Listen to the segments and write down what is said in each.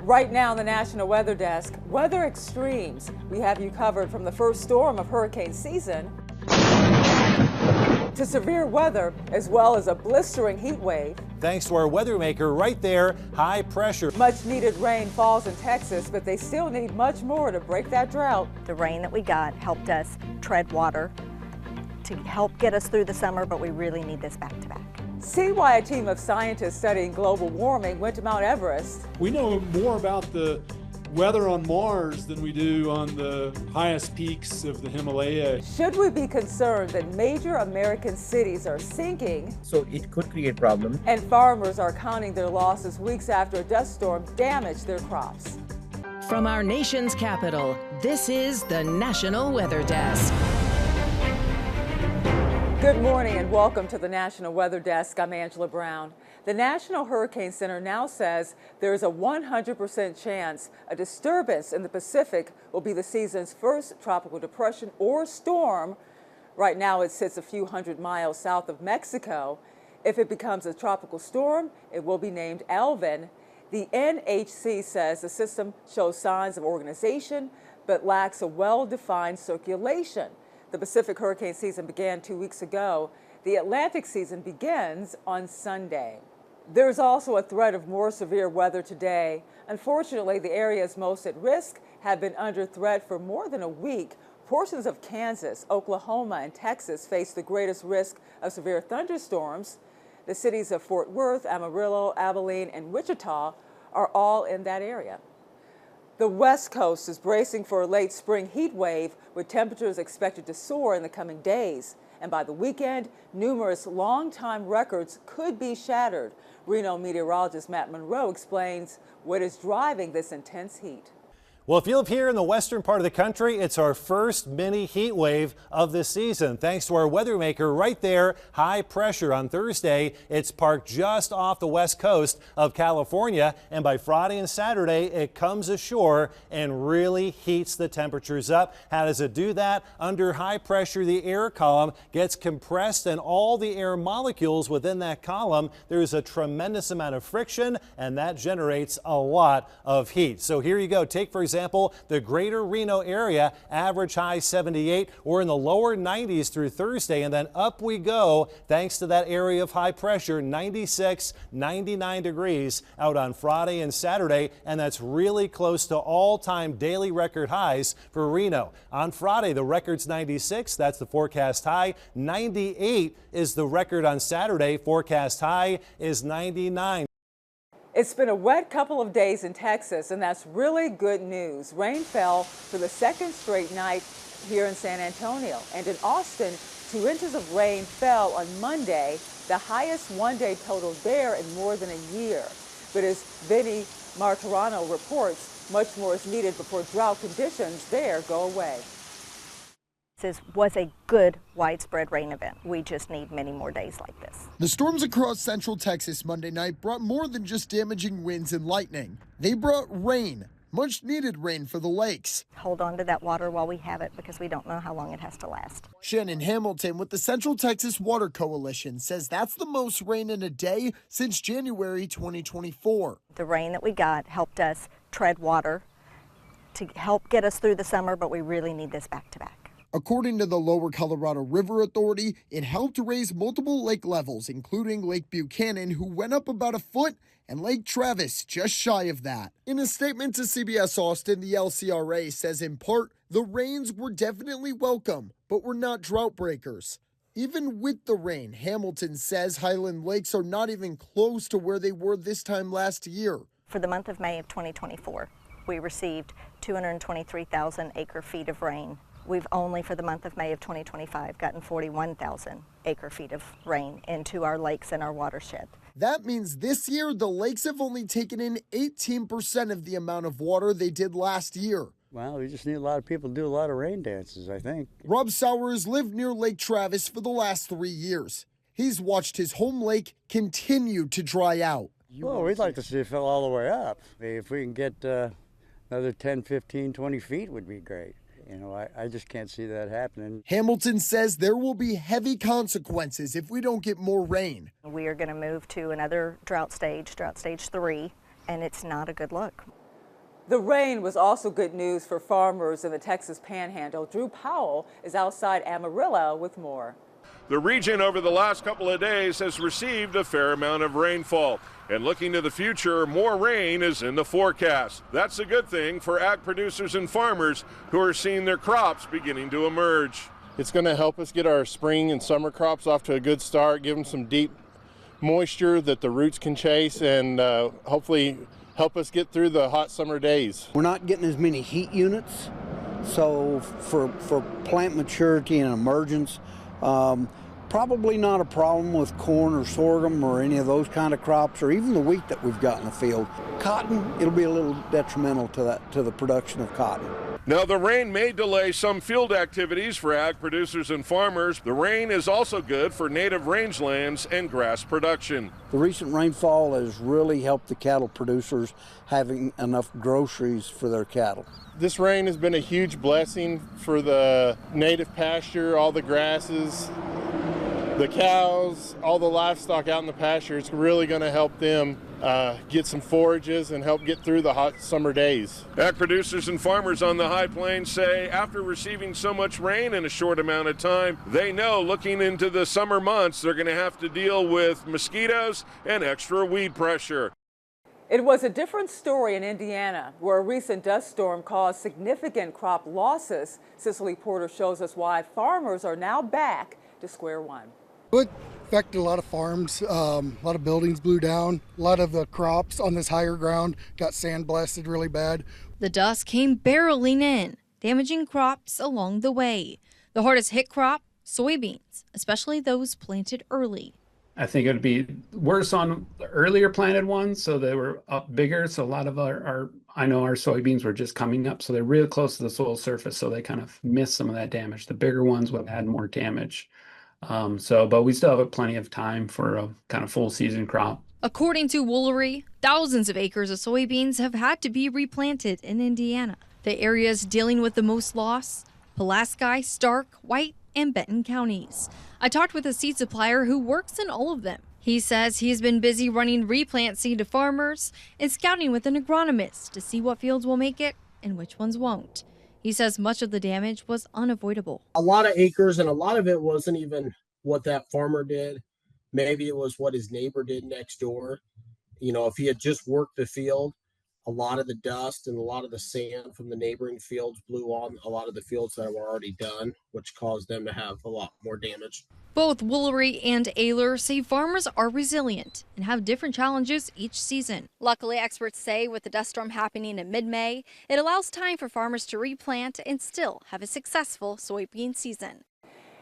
Right now on the National Weather Desk, weather extremes. We have you covered from the first storm of hurricane season to severe weather, as well as a blistering heat wave. Thanks to our weather maker right there, high pressure. Much needed rain falls in Texas, but they still need much more to break that drought. The rain that we got helped us tread water to help get us through the summer, but we really need this back to back. See why a team of scientists studying global warming went to Mount Everest. We know more about the weather on Mars than we do on the highest peaks of the Himalaya. Should we be concerned that major American cities are sinking? So it could create problems. And farmers are counting their losses weeks after a dust storm damaged their crops. From our nation's capital, this is the National Weather Desk. Good morning and welcome to the National Weather Desk. I'm Angela Brown. The National Hurricane Center now says there's a 100% chance a disturbance in the Pacific will be the season's first tropical depression or storm. Right now it sits a few hundred miles south of Mexico. If it becomes a tropical storm, it will be named Alvin. The NHC says the system shows signs of organization but lacks a well-defined circulation. The Pacific hurricane season began 2 weeks ago. The Atlantic season begins on Sunday. There's also a threat of more severe weather today. Unfortunately, the areas most at risk have been under threat for more than a week. Portions of Kansas, Oklahoma, and Texas face the greatest risk of severe thunderstorms. The cities of Fort Worth, Amarillo, Abilene, and Wichita are all in that area. The West Coast is bracing for a late spring heat wave with temperatures expected to soar in the coming days. And by the weekend, numerous long-time records could be shattered. Reno meteorologist Matt Monroe explains what is driving this intense heat. Well, if you live here in the western part of the country, it's our first mini heat wave of the season. Thanks to our weather maker right there, high pressure on Thursday. It's parked just off the west coast of California. And by Friday and Saturday, it comes ashore and really heats the temperatures up. How does it do that? Under high pressure, the air column gets compressed and all the air molecules within that column, there's a tremendous amount of friction and that generates a lot of heat. So here you go. Take, for example, the greater Reno area, average high 78. We're in the lower 90s through Thursday, and then up we go thanks to that area of high pressure, 96, 99 degrees out on Friday and Saturday, and that's really close to all-time daily record highs for Reno. On Friday, the record's 96. That's the forecast high. 98 is the record on Saturday. Forecast high is 99. It's been a wet couple of days in Texas, and that's really good news. Rain fell for the second straight night here in San Antonio. And in Austin, 2 inches of rain fell on Monday, the highest one-day total there in more than a year. But as Vinny Martorano reports, much more is needed before drought conditions there go away. This was a good widespread rain event. We just need many more days like this. The storms across central Texas Monday night brought more than just damaging winds and lightning. They brought rain, much needed rain for the lakes. Hold on to that water while we have it because we don't know how long it has to last. Shannon Hamilton with the Central Texas Water Coalition says that's the most rain in a day since January 2024. The rain that we got helped us tread water to help get us through the summer, but we really need this back to back. According to the Lower Colorado River Authority, it helped raise multiple lake levels, including Lake Buchanan, who went up about a foot, and Lake Travis just shy of that. In a statement to CBS Austin, the LCRA says in part, the rains were definitely welcome, but were not drought breakers. Even with the rain, Hamilton says Highland lakes are not even close to where they were this time last year. For the month of May of 2024, we received 223,000 acre feet of rain. We've only, for the month of May of 2025, gotten 41,000 acre feet of rain into our lakes and our watershed. That means this year, the lakes have only taken in 18% of the amount of water they did last year. Well, we just need a lot of people to do a lot of rain dances, I think. Rob Sowers lived near Lake Travis for the last 3 years. He's watched his home lake continue to dry out. Well, we'd like to see it fill all the way up. If we can get another 10, 15, 20 feet would be great. You know, I just can't see that happening. Hamilton says there will be heavy consequences if we don't get more rain. We are going to move to another drought stage 3, and it's not a good look. The rain was also good news for farmers in the Texas Panhandle. Drew Powell is outside Amarillo with more. The region over the last couple of days has received a fair amount of rainfall. And looking to the future, more rain is in the forecast. That's a good thing for ag producers and farmers who are seeing their crops beginning to emerge. It's going to help us get our spring and summer crops off to a good start, give them some deep moisture that the roots can chase, and hopefully help us get through the hot summer days. We're not getting as many heat units, so for plant maturity and emergence, probably not a problem with corn or sorghum or any of those kind of crops, or even the wheat that we've got in the field. Cotton, it'll be a little detrimental to the production of cotton. Now, the rain may delay some field activities for ag producers and farmers. The rain is also good for native rangelands and grass production. The recent rainfall has really helped the cattle producers having enough groceries for their cattle. This rain has been a huge blessing for the native pasture, all the grasses, the cows, all the livestock out in the pasture. It's really going to help them get some forages and help get through the hot summer days. Ag producers and farmers on the high plains say after receiving so much rain in a short amount of time, they know looking into the summer months they're going to have to deal with mosquitoes and extra weed pressure. It was a different story in Indiana, where a recent dust storm caused significant crop losses. Cicely Porter shows us why farmers are now back to square one. It affected a lot of farms, a lot of buildings blew down, a lot of the crops on this higher ground got sandblasted really bad. The dust came barreling in, damaging crops along the way. The hardest hit crop, soybeans, especially those planted early. I think it would be worse on the earlier planted ones, so they were up bigger. So a lot of I know our soybeans were just coming up, so they're really close to the soil surface, so they kind of missed some of that damage. The bigger ones would have had more damage. But we still have plenty of time for a kind of full season crop. According to Woolery, thousands of acres of soybeans have had to be replanted in Indiana. The areas dealing with the most loss, Pulaski, Stark, White, and Benton counties. I talked with a seed supplier who works in all of them. He says he's been busy running replant seed to farmers and scouting with an agronomist to see what fields will make it and which ones won't. He says much of the damage was unavoidable. A lot of acres, and a lot of it wasn't even what that farmer did. Maybe it was what his neighbor did next door. You know, if he had just worked the field, a lot of the dust and a lot of the sand from the neighboring fields blew on a lot of the fields that were already done, which caused them to have a lot more damage. Both Woolery and Ayler say farmers are resilient and have different challenges each season. Luckily, experts say with the dust storm happening in mid-May, it allows time for farmers to replant and still have a successful soybean season.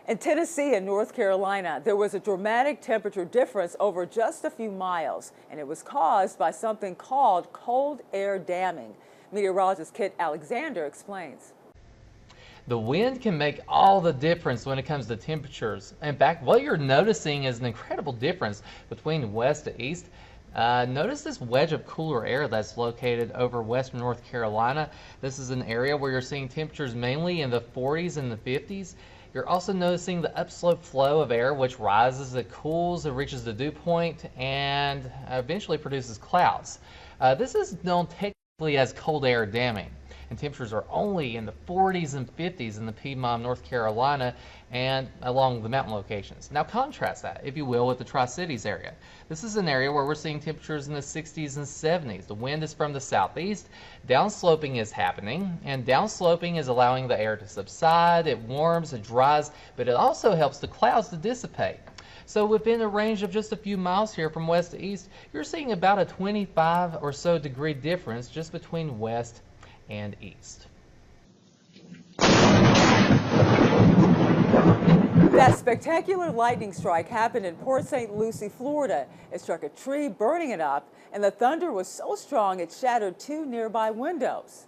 In Tennessee and North Carolina, there was a dramatic temperature difference over just a few miles, and it was caused by something called cold air damming. Meteorologist Kit Alexander explains. The wind can make all the difference when it comes to temperatures. In fact, what you're noticing is an incredible difference between west to east. Notice this wedge of cooler air that's located over western North Carolina. This is an area where you're seeing temperatures mainly in the 40s and the 50s. You're also noticing the upslope flow of air, which rises, it cools, it reaches the dew point, and eventually produces clouds. This is known technically as cold air damming, and temperatures are only in the 40s and 50s in the Piedmont, North Carolina, and along the mountain locations. Now contrast that, if you will, with the Tri-Cities area. This is an area where we're seeing temperatures in the 60s and 70s. The wind is from the southeast, downsloping is happening, and downsloping is allowing the air to subside, it warms, it dries, but it also helps the clouds to dissipate. So within a range of just a few miles here from west to east, you're seeing about a 25 or so degree difference just between west and east. That spectacular lightning strike happened in Port St. Lucie, Florida. It struck a tree, burning it up, and the thunder was so strong it shattered 2 nearby windows.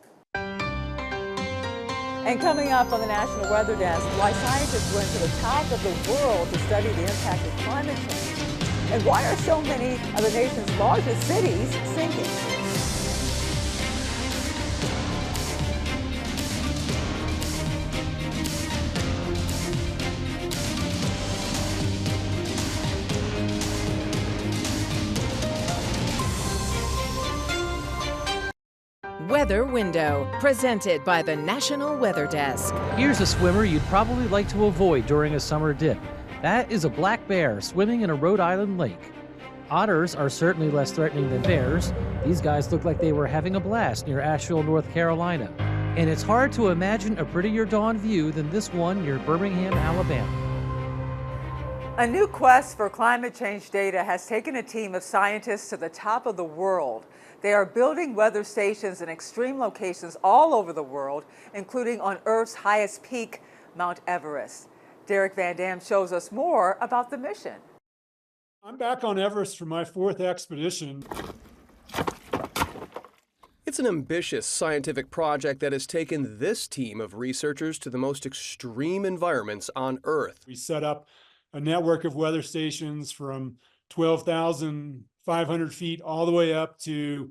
And coming up on the National Weather Desk, why scientists went to the top of the world to study the impact of climate change, and why are so many of the nation's largest cities sinking? Weather Window, presented by the National Weather Desk. Here's a swimmer you'd probably like to avoid during a summer dip. That is a black bear swimming in a Rhode Island lake. Otters are certainly less threatening than bears. These guys look like they were having a blast near Asheville, North Carolina. And it's hard to imagine a prettier dawn view than this one near Birmingham, Alabama. A new quest for climate change data has taken a team of scientists to the top of the world. They are building weather stations in extreme locations all over the world, including on Earth's highest peak, Mount Everest. Derek Van Dam shows us more about the mission. I'm back on Everest for my 4th expedition. It's an ambitious scientific project that has taken this team of researchers to the most extreme environments on Earth. We set up a network of weather stations from 12,500 feet all the way up to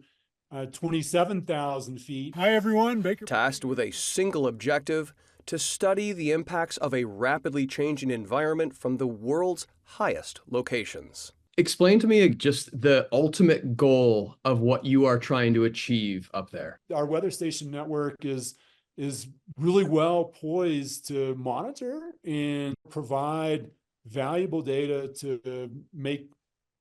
27,000 feet. Hi, everyone. Baker. Tasked with a single objective to study the impacts of a rapidly changing environment from the world's highest locations. Explain to me just the ultimate goal of what you are trying to achieve up there. Our weather station network is really well poised to monitor and provide valuable data to make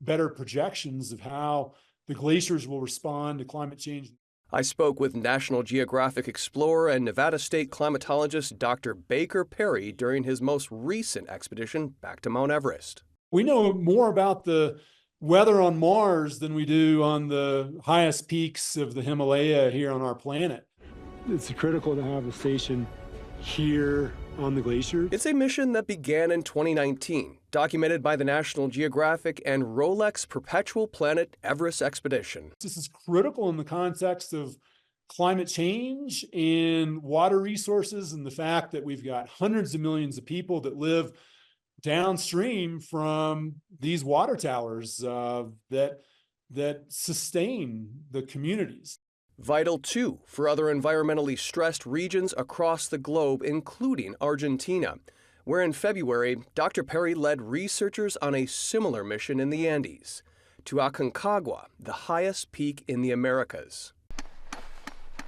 better projections of how the glaciers will respond to climate change. I spoke with National Geographic explorer and Nevada State climatologist Dr. Baker Perry during his most recent expedition back to Mount Everest. We know more about the weather on Mars than we do on the highest peaks of the Himalaya here on our planet. It's critical to have a station here on the glacier. It's a mission that began in 2019, documented by the National Geographic and Rolex Perpetual Planet Everest expedition. This is critical in the context of climate change and water resources and the fact that we've got hundreds of millions of people that live downstream from these water towers that sustain the communities. Vital, too, for other environmentally stressed regions across the globe, including Argentina, where in February, Dr. Perry led researchers on a similar mission in the Andes, to Aconcagua, the highest peak in the Americas.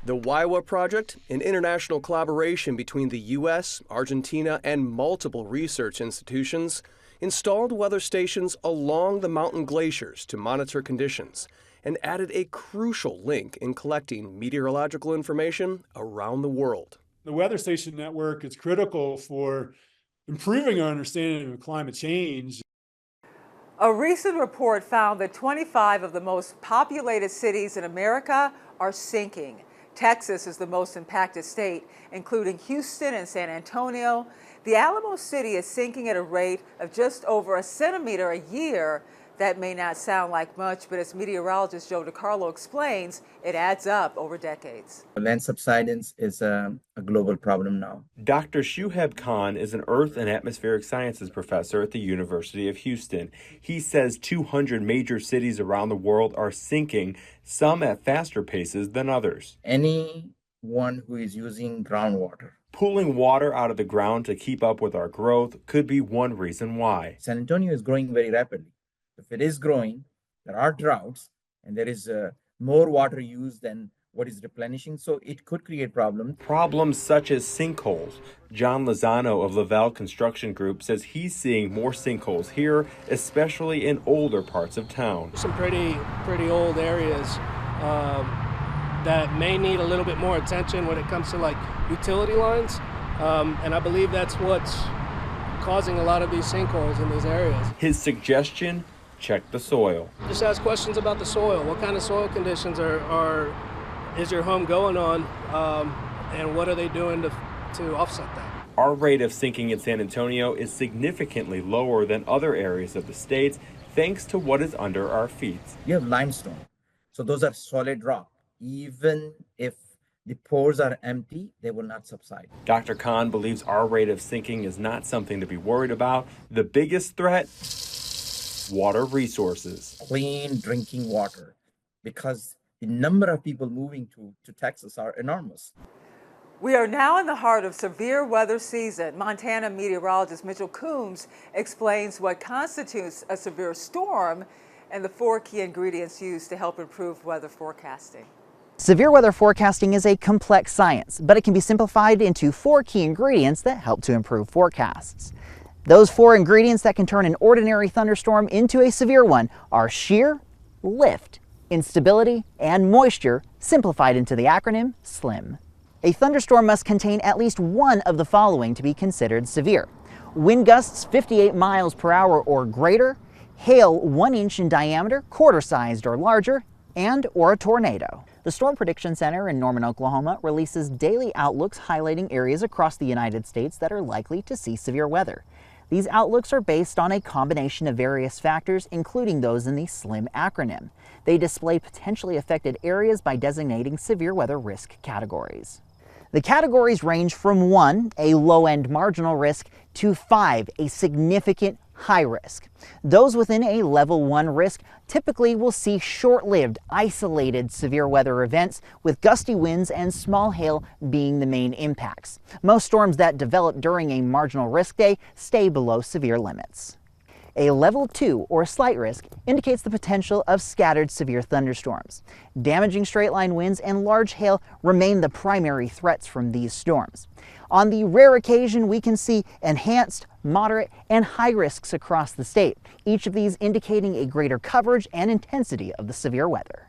The Waiwa Project, an international collaboration between the U.S., Argentina, and multiple research institutions, installed weather stations along the mountain glaciers to monitor conditions, and added a crucial link in collecting meteorological information around the world. The weather station network is critical for improving our understanding of climate change. A recent report found that 25 of the most populated cities in America are sinking. Texas is the most impacted state, including Houston and San Antonio. The Alamo City is sinking at a rate of just over a centimeter a year. That may not sound like much, but as meteorologist Joe DiCarlo explains, it adds up over decades. Land subsidence is a global problem now. Dr. Shuheb Khan is an Earth and Atmospheric Sciences professor at the University of Houston. He says 200 major cities around the world are sinking, some at faster paces than others. Anyone who is using groundwater. Pulling water out of the ground to keep up with our growth could be one reason why. San Antonio is growing very rapidly. If it is growing, there are droughts, and there is more water used than what is replenishing, so it could create problems. Problems such as sinkholes. John Lozano of Lavelle Construction Group says he's seeing more sinkholes here, especially in older parts of town. Some pretty old areas that may need a little bit more attention when it comes to like utility lines, and I believe that's what's causing a lot of these sinkholes in these areas. His suggestion: check the soil. Just ask questions about the soil. What kind of soil conditions is your home going on, and what are they doing to offset that? Our rate of sinking in San Antonio is significantly lower than other areas of the state, thanks to what is under our feet. You have limestone, so those are solid rock. Even if the pores are empty, they will not subside. Dr. Khan believes our rate of sinking is not something to be worried about. The biggest threat: water resources. Clean drinking water, because the number of people moving to Texas are enormous. We are now in the heart of severe weather season. Montana meteorologist Mitchell Coombs explains what constitutes a severe storm and the 4 key ingredients used to help improve weather forecasting. Severe weather forecasting is a complex science, but it can be simplified into 4 key ingredients that help to improve forecasts. Those 4 ingredients that can turn an ordinary thunderstorm into a severe one are shear, lift, instability, and moisture, simplified into the acronym SLIM. A thunderstorm must contain at least one of the following to be considered severe: wind gusts 58 miles per hour or greater, hail 1 inch in diameter, quarter-sized or larger, and or a tornado. The Storm Prediction Center in Norman, Oklahoma releases daily outlooks highlighting areas across the United States that are likely to see severe weather. These outlooks are based on a combination of various factors, including those in the SLIM acronym. They display potentially affected areas by designating severe weather risk categories. The categories range from 1, a low-end marginal risk, to 5, a significant high risk. Those within a level 1 risk typically will see short-lived, isolated severe weather events, with gusty winds and small hail being the main impacts. Most storms that develop during a marginal risk day stay below severe limits. A level 2 or slight risk indicates the potential of scattered severe thunderstorms. Damaging straight-line winds and large hail remain the primary threats from these storms. On the rare occasion, we can see enhanced, moderate, and high risks across the state, each of these indicating a greater coverage and intensity of the severe weather.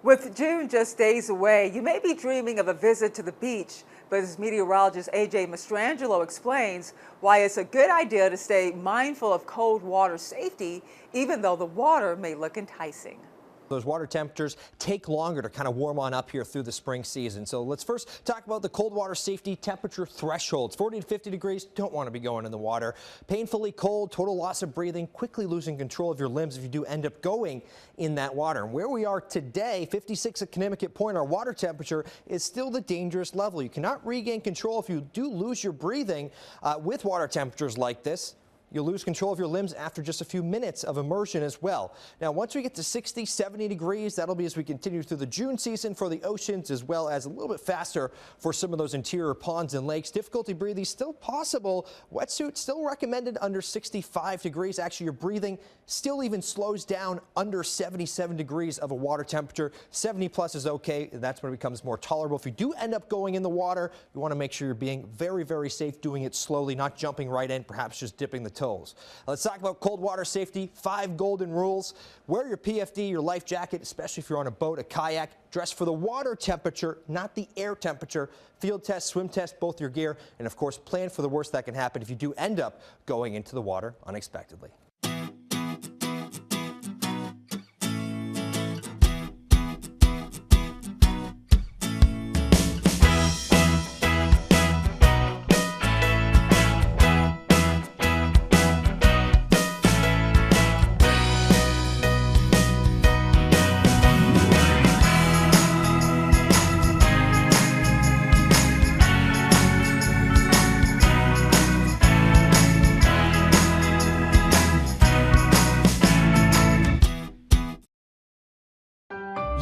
With June just days away, you may be dreaming of a visit to the beach, but as meteorologist A.J. Mastrangelo explains why it's a good idea to stay mindful of cold water safety, even though the water may look enticing. Those water temperatures take longer to kind of warm on up here through the spring season. So let's first talk about the cold water safety temperature thresholds. 40 to 50 degrees, don't want to be going in the water. Painfully cold, total loss of breathing, quickly losing control of your limbs if you do end up going in that water. And where we are today, 56 at Connecticut Point, our water temperature is still the dangerous level. You cannot regain control if you do lose your breathing with water temperatures like this. You'll lose control of your limbs after just a few minutes of immersion as well. Now, once we get to 60, 70 degrees, that'll be as we continue through the June season for the oceans, as well as a little bit faster for some of those interior ponds and lakes. Difficulty breathing still possible. Wetsuit still recommended under 65 degrees. Actually, your breathing still even slows down under 77 degrees of a water temperature. 70 plus is okay. That's when it becomes more tolerable. If you do end up going in the water, you want to make sure you're being very, very safe, doing it slowly, not jumping right in, perhaps just dipping the toes. Let's talk about cold water safety. 5 golden rules. Wear your PFD, your life jacket, especially if you're on a boat, a kayak. Dress for the water temperature, not the air temperature. Field test, swim test, both your gear. And of course, plan for the worst that can happen if you do end up going into the water unexpectedly.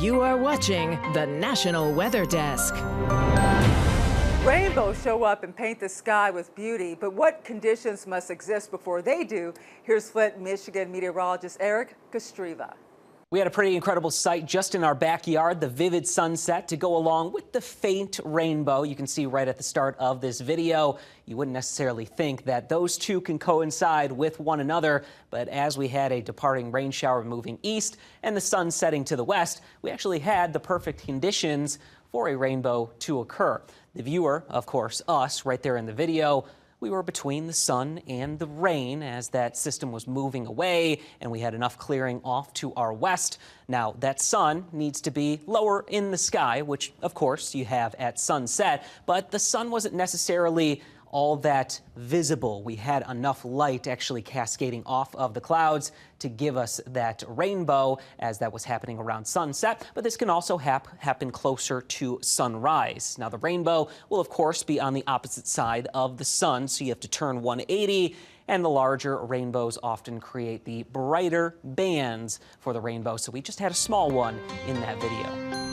You are watching the National Weather Desk. Rainbows show up and paint the sky with beauty, but what conditions must exist before they do? Here's Flint, Michigan meteorologist Eric Kostreva. We had a pretty incredible sight just in our backyard, the vivid sunset to go along with the faint rainbow you can see right at the start of this video. You wouldn't necessarily think that those two can coincide with one another, but as we had a departing rain shower moving east and the sun setting to the west, we actually had the perfect conditions for a rainbow to occur. The viewer, of course, us, right there in the video, we were between the sun and the rain as that system was moving away and we had enough clearing off to our west. Now, that sun needs to be lower in the sky, which, of course, you have at sunset, but the sun wasn't necessarily all that visible. We had enough light actually cascading off of the clouds to give us that rainbow as that was happening around sunset, but this can also happen closer to sunrise. Now, the rainbow will, of course, be on the opposite side of the sun, so you have to turn 180, and the larger rainbows often create the brighter bands for the rainbow, so we just had a small one in that video.